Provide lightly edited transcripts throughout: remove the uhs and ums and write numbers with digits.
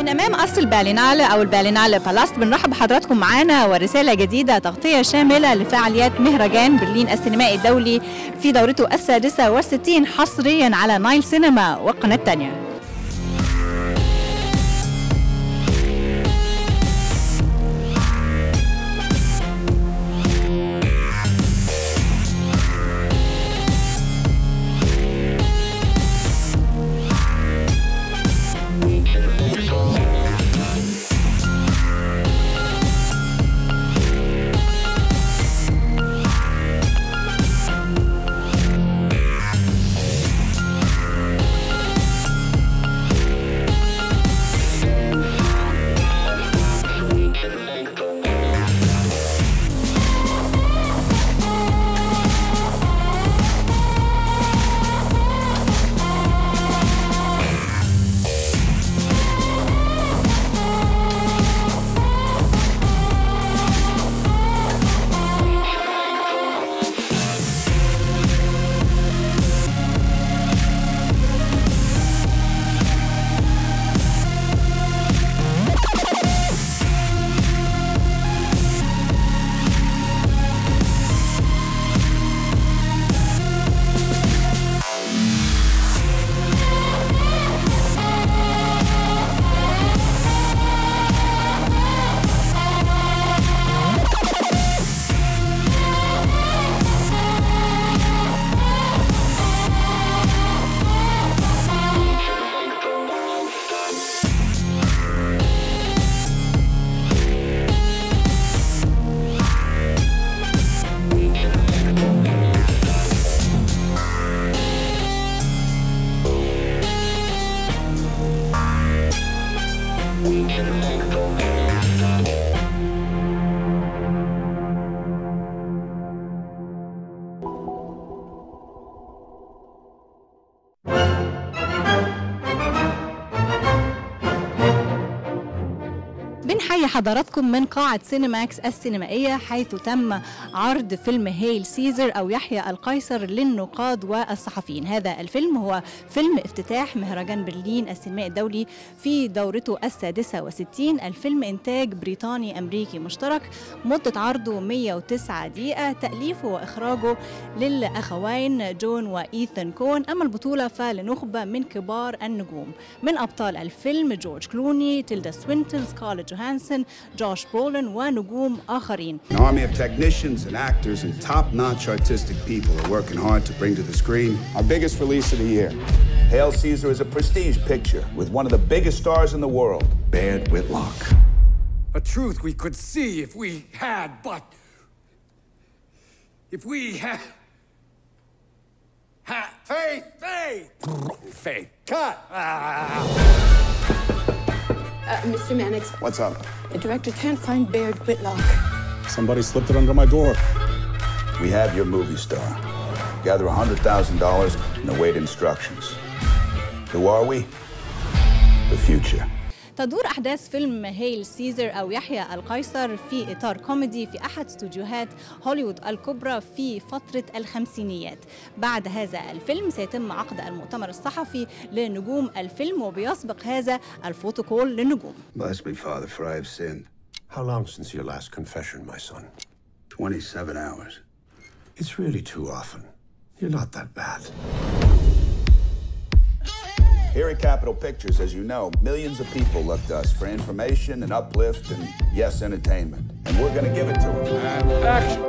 من أمام قصر البرلينالة أو البرلينالة بالاست بنرحب بحضراتكم معانا ورسالة جديدة تغطية شاملة لفعاليات مهرجان برلين السينمائي الدولي في دورته السادسة والستين حصريا على نايل سينما وقناة تانية. بنحيي حضراتكم من قاعة سينماكس السينمائية حيث تم عرض فيلم هيل سيزر أو يحيى القيصر للنقاد والصحفيين. هذا الفيلم هو فيلم افتتاح مهرجان برلين السينمائي الدولي في دورته السادسة والستين. الفيلم إنتاج بريطاني أمريكي مشترك، مدة عرضه 109 دقيقة، تأليفه وإخراجه للأخوين جون وإيثان كون. أما البطولة فلنخبة من كبار النجوم، من أبطال الفيلم جورج كلوني، تيلدا سوينتون، سكارليت جوهانسون، جوش برولين ونجوم آخرين. An army of technicians and actors and top-notch artistic people are working hard to bring to the screen our biggest release of the year. Hail Caesar is a prestige picture with one of the biggest stars in the world, Baird Whitlock. A truth we could see if we had, but if we had faith. Cut. Mr. Mannix. What's up? The director can't find Baird Whitlock. Somebody slipped it under my door. We have your movie star. Gather $100,000 and await instructions. Who are we? The future. تدور أحداث فيلم هيل سيزر أو يحيى القيصر في إطار كوميدي في أحد استوديوهات هوليوود الكبرى في فترة الخمسينيات. بعد هذا الفيلم سيتم عقد المؤتمر الصحفي لنجوم الفيلم، وبيسبق هذا الفوتوكول للنجوم. Bless me, Father, for I have sinned. How long since your last confession, my son? 27 hours. It's really too often. You're not that bad. Here at Capitol Pictures, as you know, millions of people look to us for information and uplift and, yes, entertainment. And we're going to give it to them. And action!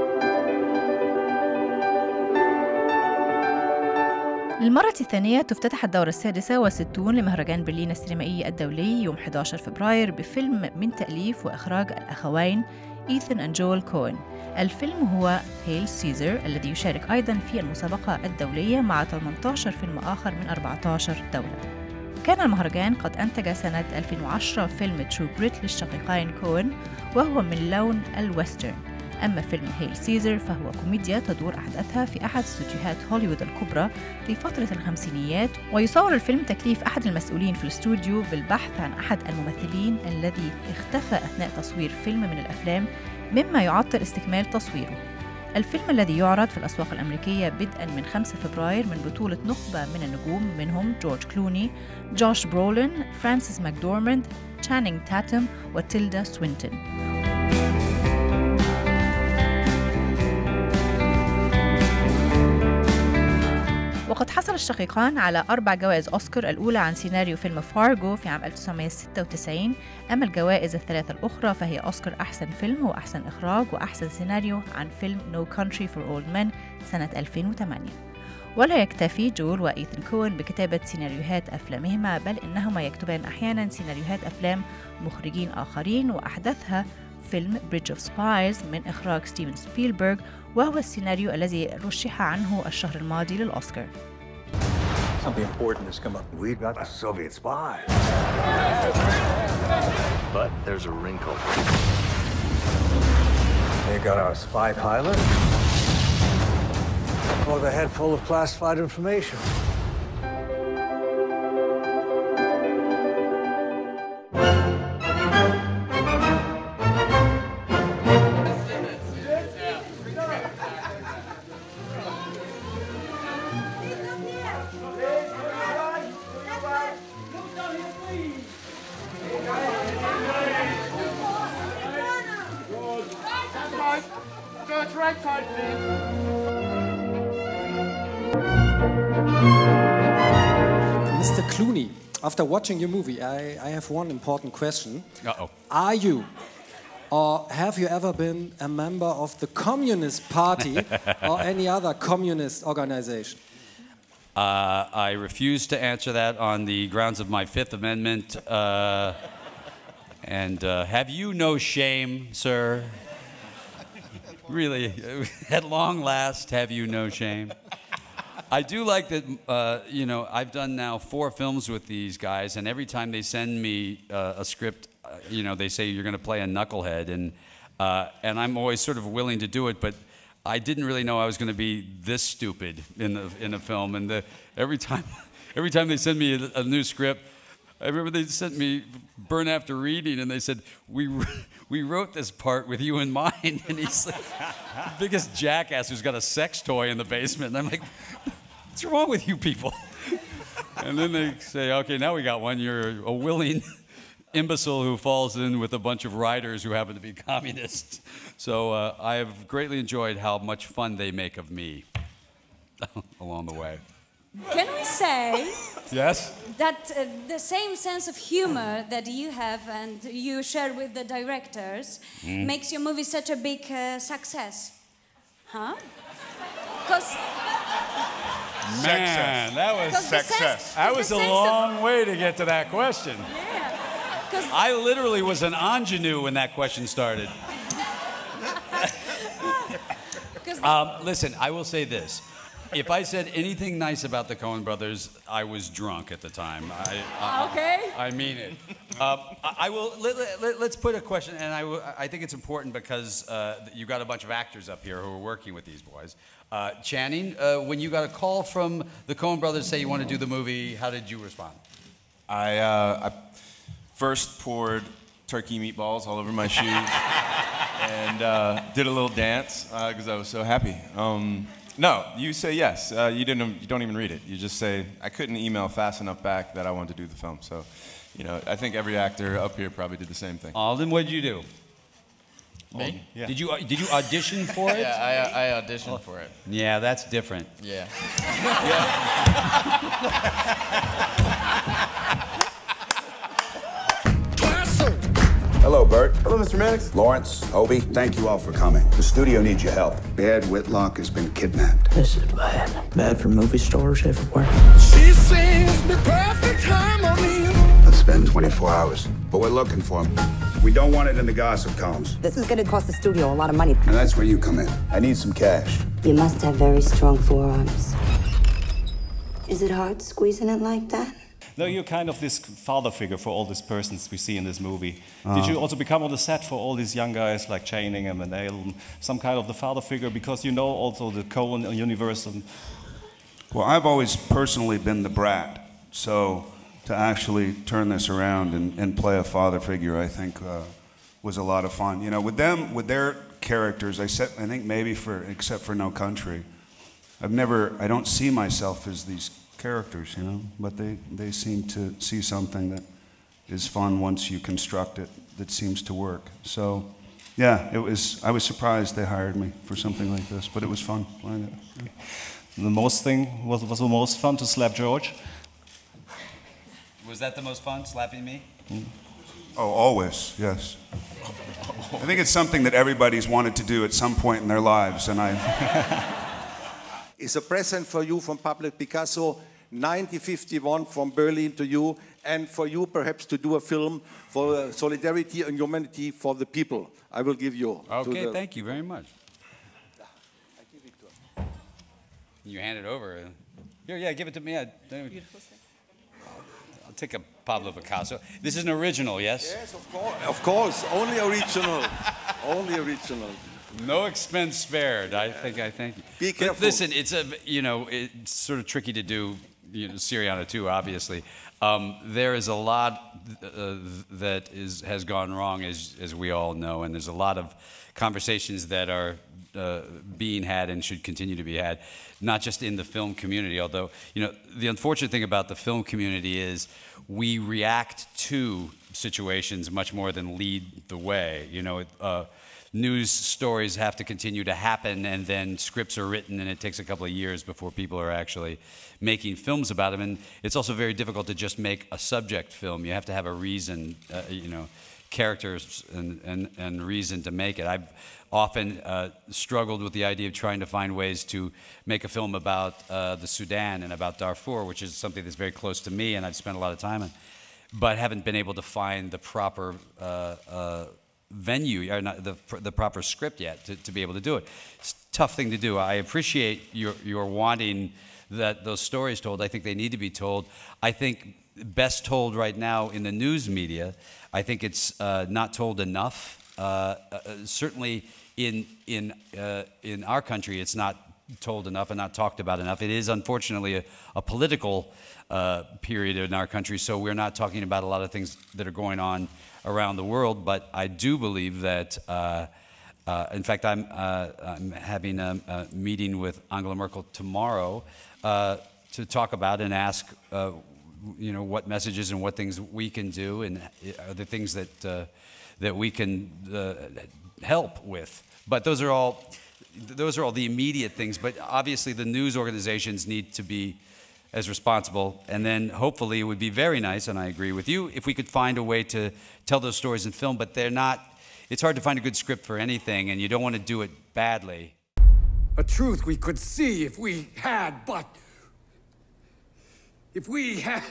للمرة الثانية تفتتح الدورة السادسة والستون لمهرجان برلين السينمائي الدولي يوم 11 فبراير بفيلم من تأليف وإخراج الأخوين إيثان وجويل كون. الفيلم هو هيل سيزر الذي يشارك أيضاً في المسابقة الدولية مع 18 فيلم آخر من 14 دولة. كان المهرجان قد أنتج سنة 2010 فيلم ترو جريت للشقيقين كون وهو من لون الويسترن. أما فيلم هيل سيزر فهو كوميديا تدور أحداثها في أحد استوديوهات هوليوود الكبرى في فترة الخمسينيات، ويصور الفيلم تكليف أحد المسؤولين في الاستوديو بالبحث عن أحد الممثلين الذي اختفى أثناء تصوير فيلم من الأفلام مما يعطل استكمال تصويره. الفيلم الذي يعرض في الأسواق الأمريكية بدءاً من 5 فبراير من بطولة نخبة من النجوم منهم جورج كلوني، جوش برولين، فرانسيس ماكدورماند، تشانينغ تاتم وتيلدا سوينتون. وقد حصل الشقيقان على 4 جوائز أوسكار، الأولى عن سيناريو فيلم فارغو في عام 1996، أما الجوائز الثلاثة الأخرى فهي أوسكار أحسن فيلم وأحسن إخراج وأحسن سيناريو عن فيلم No Country for Old Men سنة 2008. ولا يكتفي جول وإيثن كوين بكتابة سيناريوهات أفلامهما، بل إنهما يكتبان أحياناً سيناريوهات أفلام مخرجين آخرين، وأحدثها فيلم بريدج اوف سبايز من إخراج ستيفن سبيلبرغ، وهو السيناريو الذي رشح عنه الشهر الماضي للأوسكار. Something important has come up. We got a Soviet spy. But there's a wrinkle. They got our spy pilot. Or the head full of classified information. Mr. Clooney, after watching your movie, I have one important question. Uh-oh. Are you, or have you ever been a member of the Communist Party or any other communist organization? I refuse to answer that on the grounds of my Fifth Amendment. And have you no shame, sir? Really, at long last, have you no shame? I do like that, you know, I've done now 4 films with these guys, and every time they send me a script, you know, they say you're going to play a knucklehead, and I'm always sort of willing to do it, but I didn't really know I was going to be this stupid in a film, and every time they send me a new script, I remember they sent me Burn After Reading, and they said, we wrote this part with you in mind, and he's like the biggest jackass who's got a sex toy in the basement, and I'm like, what's wrong with you people? And then they say, okay, now we got one. You're a willing imbecile who falls in with a bunch of writers who happen to be communists. So I have greatly enjoyed how much fun they make of me along the way. Can we say Yes? that the same sense of humor that you have and you share with the directors makes your movie such a big success? Huh? Because Man, that was success. That was a long way to get to that question. Yeah. I literally was an ingenue when that question started. Listen, I will say this. If I said anything nice about the Coen brothers, I was drunk at the time. Okay. I mean it. I will. Let's put a question, and I think it's important because you got a bunch of actors up here who are working with these boys. Channing, when you got a call from the Coen brothers say you want to do the movie, how did you respond? I first poured turkey meatballs all over my shoes and did a little dance because I was so happy. No, you say yes. You don't even read it. You just say, I couldn't email fast enough back that I wanted to do the film. So, you know, I think every actor up here probably did the same thing. Alden, what did you do? Me? Yeah. Did you audition for it? Yeah, I auditioned for it. Yeah, that's different. Yeah. Hello, Bert. Hello, Mr. Mannix. Lawrence, Obi, thank you all for coming. The studio needs your help. Baird Whitlock has been kidnapped. This is bad. Bad for movie stars everywhere. She sings the perfect harmony. Let's spend 24 hours. But we're looking for him. We don't want it in the gossip columns. This is going to cost the studio a lot of money. And that's where you come in. I need some cash. You must have very strong forearms. Is it hard squeezing it like that? No, you're kind of this father figure for all these persons we see in this movie. Did you also become on the set for all these young guys like Channing and Manale, some kind of the father figure because you know also the Coen universe? Well, I've always personally been the brat, so to actually turn this around and play a father figure, I think was a lot of fun. You know, with them, with their characters, I think maybe except for No Country, I don't see myself as these characters, you know, but they seem to see something that is fun once you construct it that seems to work. So, yeah, I was surprised they hired me for something like this, but it was fun playing it. The most thing was the most fun to slap George. Was that the most fun, slapping me? Oh, always, yes. I think it's something that everybody's wanted to do at some point in their lives, and It's a present for you from Pablo Picasso, 1951 from Berlin to you, and for you perhaps to do a film for solidarity and humanity for the people. I will give you. Okay, thank you very much. You hand it over. Here, yeah, give it to me. I'll take a Pablo Picasso. This is an original, yes? Yes, of course. Only original. Only original. No expense spared. I thank you. Be careful. But listen, it's it's sort of tricky to do. Syriana too, obviously. There is a lot that has gone wrong, as we all know, and there's a lot of conversations that are being had and should continue to be had, not just in the film community. Although, the unfortunate thing about the film community is we react to situations much more than lead the way. News stories have to continue to happen, and then scripts are written, and it takes a couple of years before people are actually making films about them. And it's also very difficult to just make a subject film. You have to have a reason, characters and reason to make it. I've often struggled with the idea of trying to find ways to make a film about the Sudan and about Darfur, which is something that's very close to me, and I've spent a lot of time on, but haven't been able to find the proper venue, or not the proper script yet to be able to do it. It's a tough thing to do. I appreciate your wanting those stories told. I think they need to be told. I think best told right now in the news media. I think it's not told enough. Certainly in our country, it's not told enough and not talked about enough. It is unfortunately a political period in our country, so we're not talking about a lot of things that are going on around the world. But I do believe that, in fact, I'm having a meeting with Angela Merkel tomorrow to talk about and ask, what messages and what things we can do, and are the things that we can help with. But those are all the immediate things. But obviously, the news organizations need to be as responsible. And then hopefully it would be very nice, and I agree with you, if we could find a way to tell those stories in film, but they're not, it's hard to find a good script for anything, and you don't want to do it badly. A truth we could see if we had, but if we had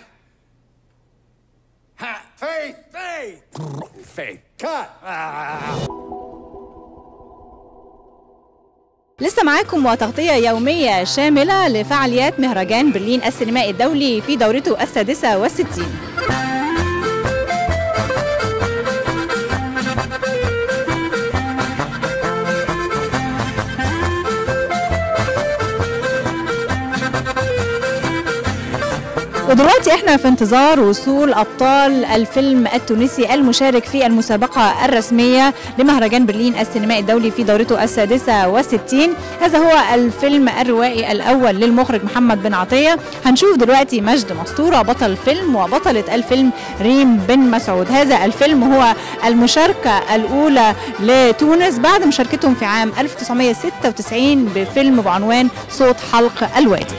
faith, cut. لسه معاكم وتغطية يومية شاملة لفعاليات مهرجان برلين السينمائي الدولي في دورته 66. ودلوقتي احنا في انتظار وصول ابطال الفيلم التونسي المشارك في المسابقه الرسميه لمهرجان برلين السينمائي الدولي في دورته 66. هذا هو الفيلم الروائي الاول للمخرج محمد بن عطيه. هنشوف دلوقتي مجد مسطوره بطل الفيلم وبطله الفيلم ريم بن مسعود. هذا الفيلم هو المشاركه الاولى لتونس بعد مشاركتهم في عام 1996 بفيلم بعنوان صوت حلق الوادي.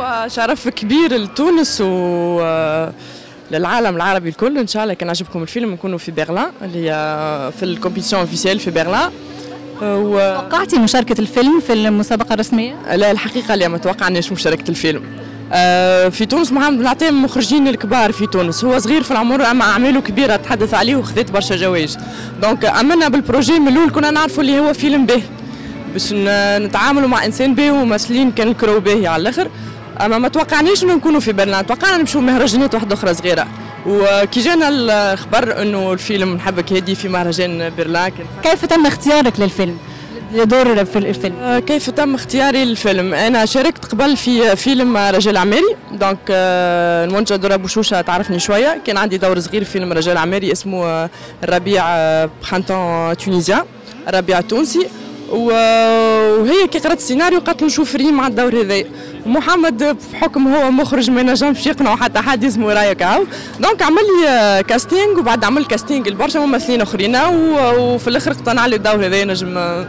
هو شرف كبير لتونس و للعالم العربي الكل. ان شاء الله كان عجبكم الفيلم نكونوا في برلين اللي هي في الكومبيتيشن اوفيسيال في برلين. توقعتي مشاركة الفيلم في المسابقة الرسمية؟ لا الحقيقة لا ما توقعناش مشاركة الفيلم. في تونس محمد بن عطية من المخرجين الكبار في تونس، هو صغير في العمر اما اعماله كبيرة تحدث عليه وخذت برشا جوائز. دونك امنا بالبروجي من الاول كنا نعرفوا اللي هو فيلم باهي باش نتعاملوا مع انسان باهي وممثلين كان الكرو باهي على الاخر. اما ما توقعناش انه نكونوا في برلين، توقعنا نمشوا مهرجانات واحده اخرى صغيره. وكي جانا الخبر انه الفيلم نحبك هادي في مهرجان برلين. كيف تم اختيارك للفيلم؟ لدور في الفيلم؟ كيف تم اختياري للفيلم؟ انا شاركت قبل في فيلم رجال اعماري، دونك المنتجه دورة بوشوشه تعرفني شويه، كان عندي دور صغير في فيلم رجال اعماري اسمه الربيع برانتون تونيزيان، الربيع التونسي. وهي كي قرأت السيناريو قالت نشوف ريم مع الدور هذايا. محمد بحكم هو مخرج ما ينجمش يقنعوا حتى حد اسمه رايك هاو، دونك عمل لي كاستينغ وبعد عمل كاستينغ لبرشا ممثلين اخرين وفي الاخر اقتنع لي الدور هذايا نجم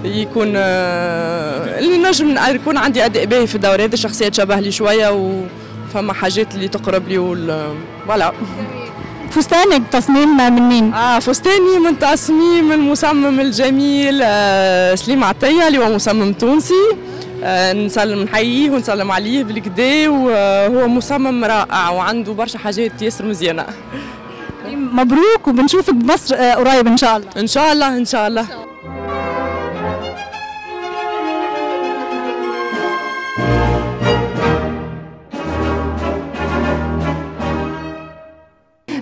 يكون اللي نجم يكون عندي اداء باهي في الدور هذا، شخصيه تشبه لي شويه وفما حاجات اللي تقرب لي فوالا. فستانك تصميم من مين؟ فستاني من تصميم المصمم الجميل سليم عطية اللي هو مصمم تونسي، نحييه ونسلم عليه بالكدا، وهو مصمم رائع وعنده برشا حاجات ياسر مزيانة. مبروك وبنشوفك بمصر قريب ان شاء الله. ان شاء الله ان شاء الله.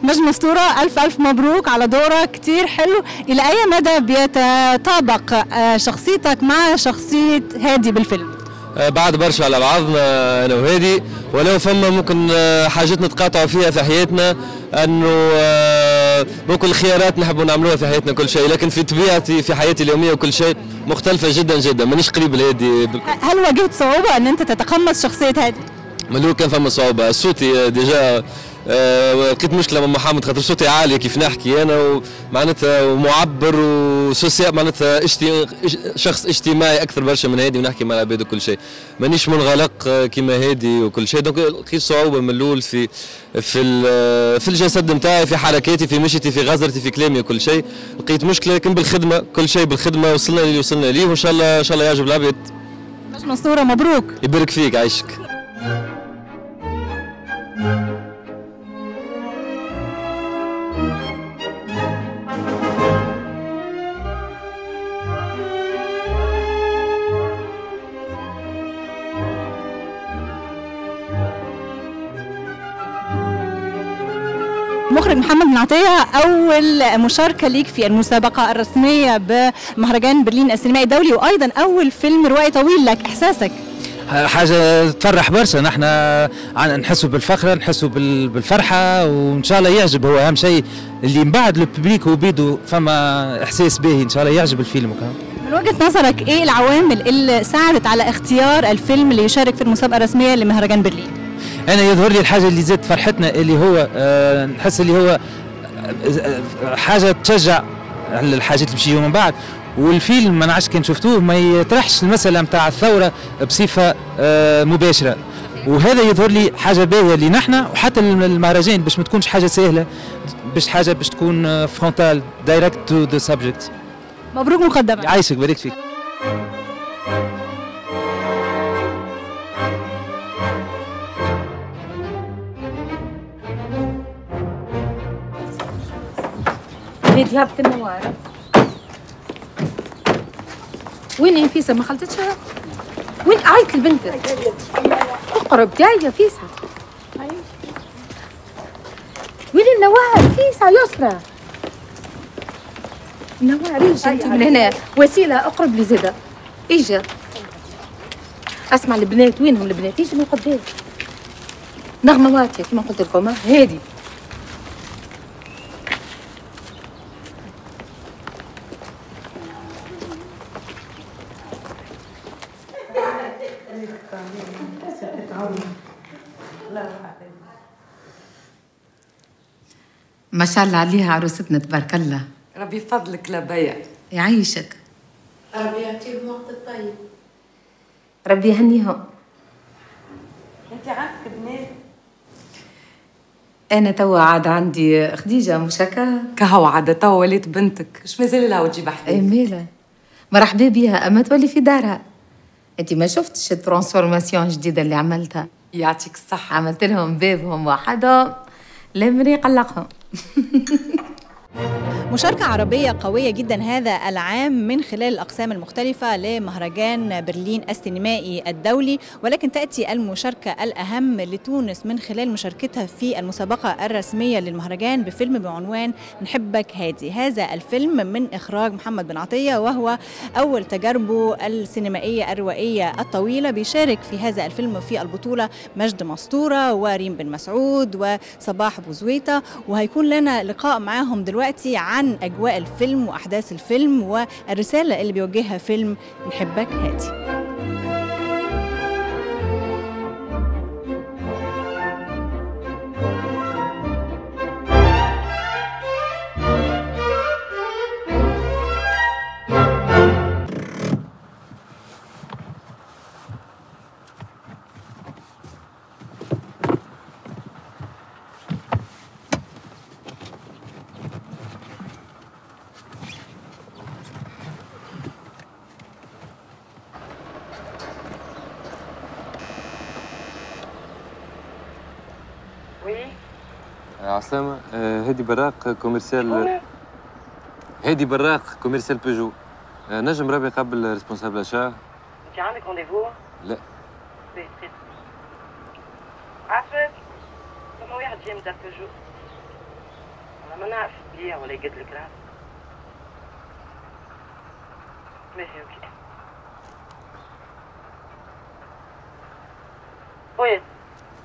نجم أسطورة، ألف مبروك على دورك كتير حلو. إلى أي مدى بيتطابق شخصيتك مع شخصية هادي بالفيلم؟ بعد برشا على بعضنا أنا وهادي، ولو فما ممكن حاجات نتقاطعوا فيها في حياتنا، أنه ممكن الخيارات نحبوا نعملوها في حياتنا كل شيء، لكن في طبيعتي في حياتي اليومية وكل شيء مختلفة جدا جدا، مانيش قريب لهادي. هل واجهت صعوبة أن أنت تتقمص شخصية هادي؟ ملو كان فما صعوبة، صوتي ديجا لقيت مشكله مع محمد خاطر صوتي عالي كيف نحكي انا، ومعناتها ومعبر وسوسيال، معناتها شخص اجتماعي اكثر برشا من هادي ونحكي مع العباد وكل شيء، مانيش منغلق كيما هادي وكل شيء. دونك لقيت صعوبه من الاول في الجسد نتاعي، في حركاتي، في مشيتي، في غزرتي، في كلامي وكل شيء، لقيت مشكله، لكن بالخدمه كل شيء بالخدمه وصلنا اللي وصلنا ليه، وان شاء الله يعجب العباد. نجم أسطورة مبروك. يبارك فيك عايشك. مخرج محمد بن عطية، أول مشاركة ليك في المسابقة الرسمية بمهرجان برلين السينمائي الدولي، وأيضا أول فيلم روائي طويل لك، إحساسك؟ حاجة تفرح برشا، نحن نحسوا بالفخر، نحسوا بالفرحة، وإن شاء الله يعجب. هو أهم شيء اللي من بعد الببليك وبيدو فما إحساس باهي، إن شاء الله يعجب الفيلم. من وجهة نظرك إيه العوامل اللي ساعدت على اختيار الفيلم اللي يشارك في المسابقة الرسمية لمهرجان برلين؟ أنا يظهر لي الحاجة اللي زادت فرحتنا اللي هو نحس اللي هو حاجة تشجع على الحاجات اللي بشيو من بعد، والفيلم ما نعرفش كان شفتوه ما يطرحش المسألة نتاع الثورة بصفة مباشرة، وهذا يظهر لي حاجة باهية اللي نحن وحتى المهرجان باش ما تكونش حاجة سهلة، باش تكون فرونتال دايركت تو ذا سبجكت. مبروك مقدما. يعيشك بارك فيك. هيدي هبت النوار. وين نفيسة ما خلطتشها؟ وين عيط البنت؟ اقرب تعي يا فيسة. وين النوار؟ فيسة يسرى. النوار اجا انت من هنا، وسيلة اقرب لي زيادة. اجا. اسمع البنات وينهم البنات؟ اجا من قدام. نغمة واطية كما قلت لكم هادي. ما شاء الله عليها عروستنا تبارك الله. ربي فضلك لا بيع. يعيشك. ربي يعطيهم وقت الطيب. ربي يهنيهم. انت عندك بنات؟ انا توا عاد عندي خديجه مش هكا؟ كهو عاد توا وليت بنتك، اش مازال لها وتجيب حبيبي؟ مالا مرحبا بيها، اما تولي في دارها. انت ما شفتش الترانسفورماسيون الجديده اللي عملتها؟ يعطيك الصحه. عملت لهم بابهم وحدهم لمري قلقهم. مشاركة عربية قوية جدا هذا العام من خلال الأقسام المختلفة لمهرجان برلين السينمائي الدولي، ولكن تأتي المشاركة الأهم لتونس من خلال مشاركتها في المسابقة الرسمية للمهرجان بفيلم بعنوان نحبك هادي. هذا الفيلم من إخراج محمد بن عطية، وهو أول تجاربه السينمائية الروائية الطويلة. بيشارك في هذا الفيلم في البطولة مجد مسطورة وريم بن مسعود وصباح بوزويطة، وهيكون لنا لقاء معاهم دلوقتي عن أجواء الفيلم وأحداث الفيلم والرسالة اللي بيوجهها فيلم نحبك هادي. عسلامة، هادي براق كوميرسيال. هادي براق كوميرسيال بيجو. نجم ربي قبل ريسبونسابل اشا. انت عندك رونديفو؟ لا. عارفة فما واحد جاي مدار بيجو، انا ما نعرف بيع ولا يقد لك راه. ماشي اوكي. وي.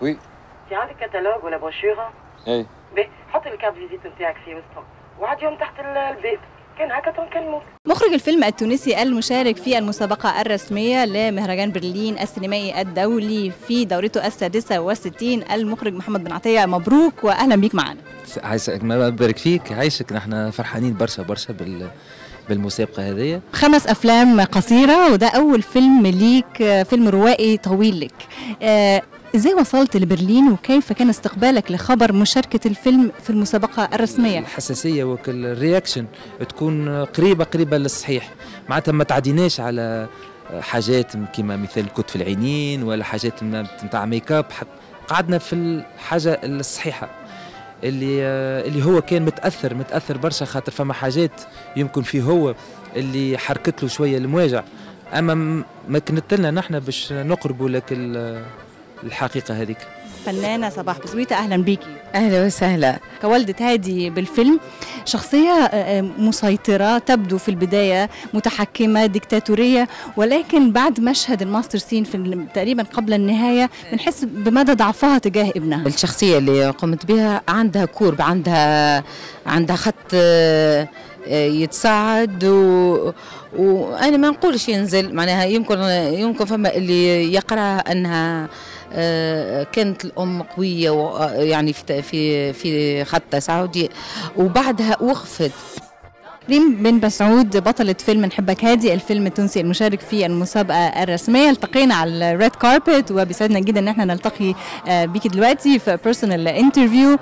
وي. انت عندك كتالوج ولا بروشوره؟ اي. باهي حطي الكارت فيزيت نتاعك في وسطهم، وعاد يوم تحت الباب، كان هكا تنكلموك. مخرج الفيلم التونسي المشارك في المسابقة الرسمية لمهرجان برلين السينمائي الدولي في دورته السادسة والستين، المخرج محمد بن عطية. مبروك وأهلا بيك معنا. عايشك، ما بارك فيك، عايشك. نحن فرحانين برشا بالمسابقة هذه. 5 أفلام قصيرة، وده أول فيلم ليك، فيلم روائي طويل لك. ازاي وصلت لبرلين وكيف كان استقبالك لخبر مشاركة الفيلم في المسابقة الرسمية؟ الحساسية وكل الرياكشن تكون قريبة للصحيح، معناتها ما تعديناش على حاجات كما مثال كت في العينين ولا حاجات نتاع ميك اب، قعدنا في الحاجة الصحيحة اللي هو كان متأثر برشا، خاطر فما حاجات يمكن فيه هو اللي حركت له شوية المواجع، اما ما كنت لنا نحن باش نقربوا لك الحقيقة هذيك. فنانة صباح بوزويطة، أهلا بيكي. أهلا وسهلا. كوالدة هادي بالفيلم، شخصية مسيطرة تبدو في البداية متحكمة ديكتاتورية، ولكن بعد مشهد الماستر سين في تقريبا قبل النهاية بنحس بمدى ضعفها تجاه ابنها. الشخصية اللي قمت بها عندها كورب، عندها خط يتصاعد وانا ما نقولش ينزل، معناها يمكن فما اللي يقرأ انها كانت الام قويه يعني في خط تصاعدي وبعدها وقفت. ريم بن مسعود بطلة فيلم نحبك هادي، الفيلم التونسي المشارك في المسابقة الرسمية. التقينا على الريد كاربت وبيسعدنا جدا ان احنا نلتقي بيكي دلوقتي في بيرسونال انترفيو.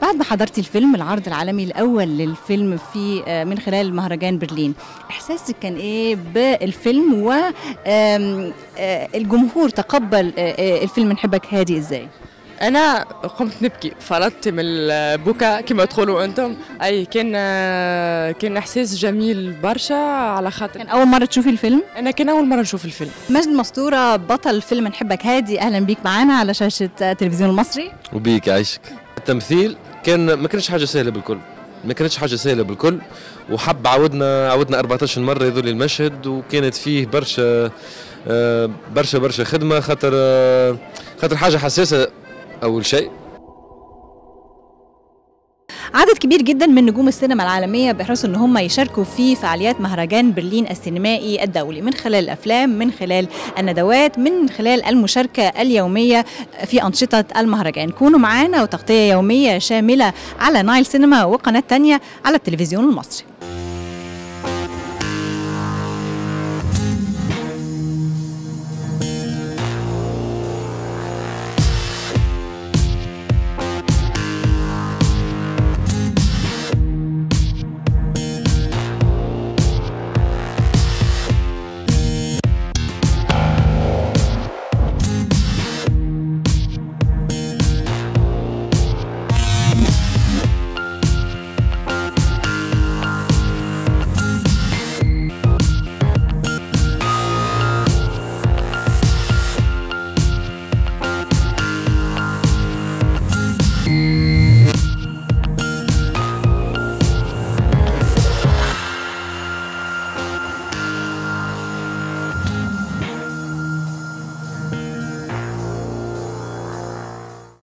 بعد ما حضرتي الفيلم العرض العالمي الاول للفيلم في من خلال مهرجان برلين، احساسك كان ايه بالفيلم والجمهور تقبل الفيلم نحبك هادي ازاي؟ انا قمت نبكي، فرطت من البكاء كما تقولوا انتم. اي كان احساس جميل برشا، على خاطر كان اول مره تشوفي الفيلم؟ انا كان اول مره نشوف الفيلم. مجد مسطورة بطل فيلم نحبك هادي، اهلا بيك معنا على شاشه التلفزيون المصري. وبيك عايشك. التمثيل ما كانش حاجه سهله بالكل، وحب عودنا 14 مره يظل المشهد، وكانت فيه برشا خدمه، خاطر حاجه حساسه أول شيء. عدد كبير جدا من نجوم السينما العالمية بيحرصوا ان هم يشاركوا في فعاليات مهرجان برلين السينمائي الدولي، من خلال الافلام، من خلال الندوات، من خلال المشاركة اليومية في أنشطة المهرجان. كونوا معانا وتغطية يومية شاملة على نايل سينما وقناة تانية على التلفزيون المصري.